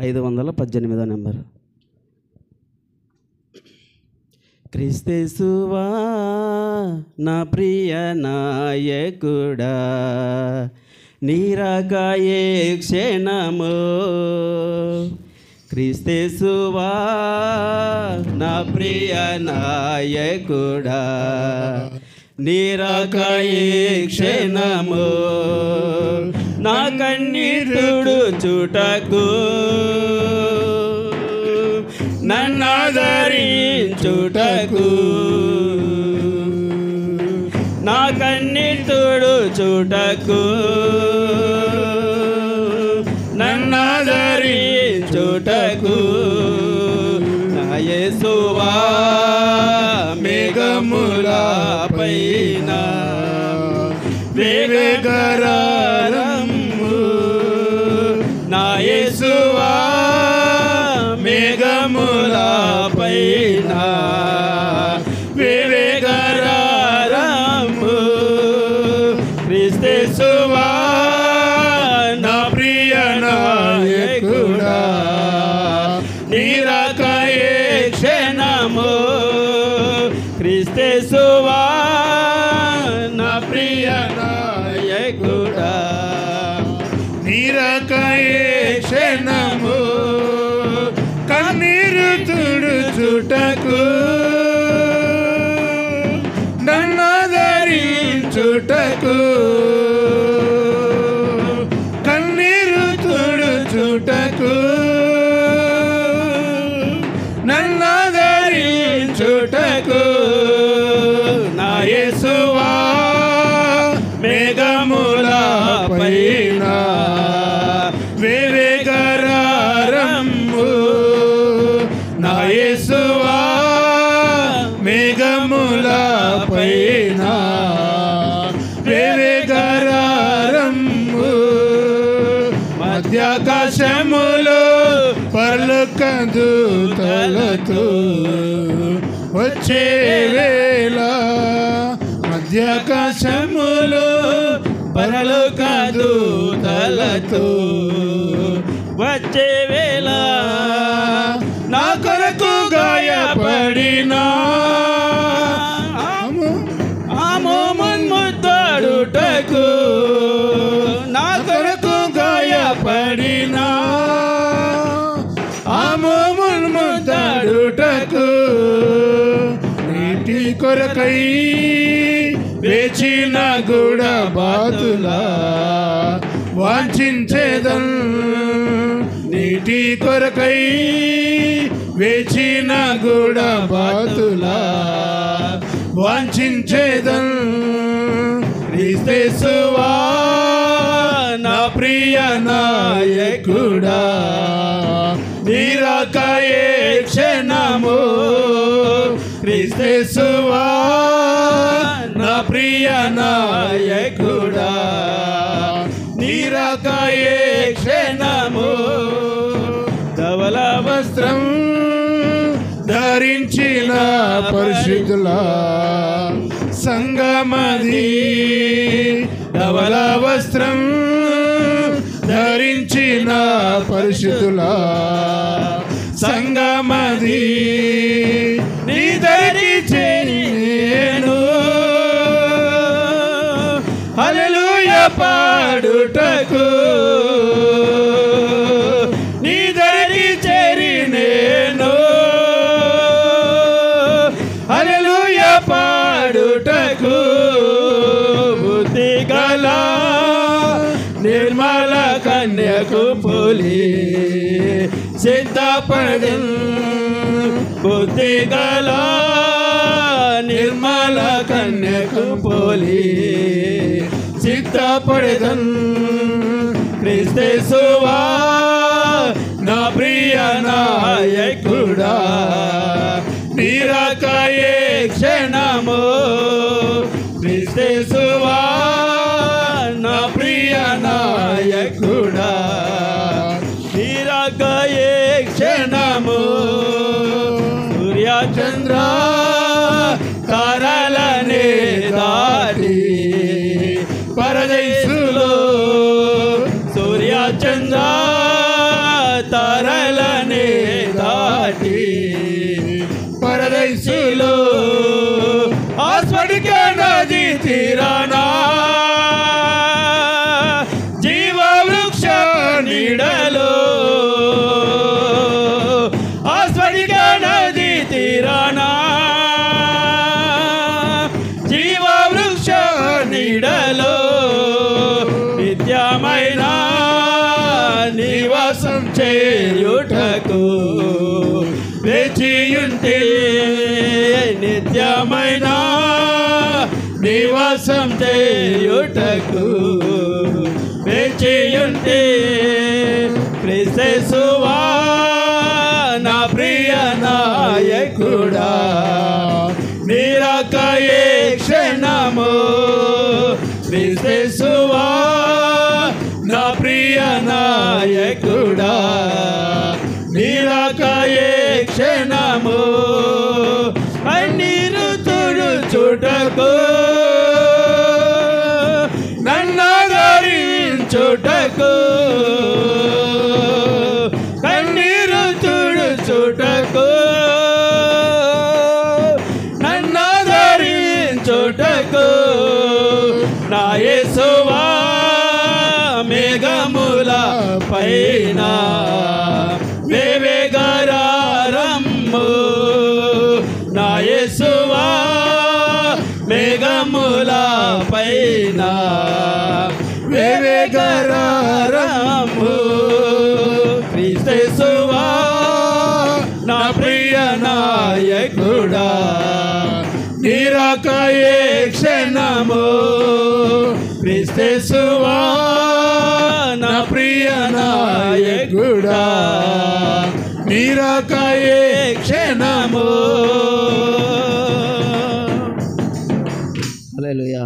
518 number. క్రీస్తేసువా నా ప్రియ నాయకుడా, నీరాకాయే క్షణము. క్రీస్తేసువా నా ప్రియ నాయకుడా, నీరాకాయే క్షణము. నా కన్నీరుడు చుటకు నన్నాదరించుటకు, నా కన్నీరుడు చుటకు నన్నాదరించుటకు. నా యేసువా మేఘముల పైన వేగరము. నా యేసువా మేఘముల పైన వేగరము. క్రీస్తేసువా నా ప్రియ నాయకుడా, నీరాకాయే క్షణము. క్రీస్తేసువా నా ప్రియ నాయకుడా, నీరాకాయే క్షణము. కన్నీరు తుడుచుటకు నన్నాదరించుటకు, కన్నీరు తుడుచుటకు నన్నాదరించుటకు. నా యేసువా మేఘముల పైన వేగరము. నా యేసువా మేఘముల పైన వేగరము. మధ్యాకాశములో పరలోక దూతలతో వచ్చే వేళ, మధ్యాకాశములో పరలోక దూతలతో వచ్చే వేళ, నా కొరకు గాయపడిన ముద్దాడుటకు, నా కొరకు గాయపడిన ముద్దాడుటకు. నీటి కొరకై వేచిన గుడ బాతులా వాంఛించేదన్. నీటి కొరకై వేచిన గుడ బాతులా వాంఛించేదన్. క్రీస్తేసువా నా ప్రియ నాయకుడా, నీరాకాయే క్షణము. క్రీస్తేసువా నా ప్రియ నాయకుడా, నీరాకాయే క్షణము. ధవల వస్త్రం ధరించిన పరిశుద్ధుల సంగమది, ధవల వస్త్రం ధరించిన పరిశుద్ధుల సంగమది. నీ దరికి చేరి నేను హల్లెలూయా పాడుటకు, నీ దరికి చేరి నేను హల్లెలూయా పాడుటకు. బుద్ధి గల నిర్మల కన్యకు పోలి సిద్ధపడెన్. బుద్ధి గల నిర్మల కన్యకు పోలి సిద్ధపడెదన్. క్రీస్తేసువా నా ప్రియ నాయకుడా, నీరాకాయే క్షణము. క్రీస్తేసువా నా ప్రియ నాయకుడా, నీరాకాయే క్షణము. సూర్యచంద్ర తారలనే దాటి పరదేశులో, సూర్యచంద్ర తార నివాసం చేయుటకు వేచియుంటే నిత్యమైన నివాసం చేయుటకు వేచియుంటే క్రీస్తువా నా ప్రియ నాయకుడా నిరాకయే క్షణము క్రీస్తువా నా ప్రియ నాయకుడా నిరాకయే క్షణము అన్నీరు తుడుచుటకు నన్నరించుటకు కన్నీరు తుడుచుటకు నన్నరించుటకు నా యేసువా మేఘముల పైన వేవేగరారమ్ము నా యేసువా మేఘముల పైన వేవేగరారమ్ము క్రీస్తువా నా ప్రియ నాయకుడా నిరాకయే క్షణము క్రీస్తువా నా ప్రియ నాయకుడా నిరాకయే క్షణము. హల్లెలూయా.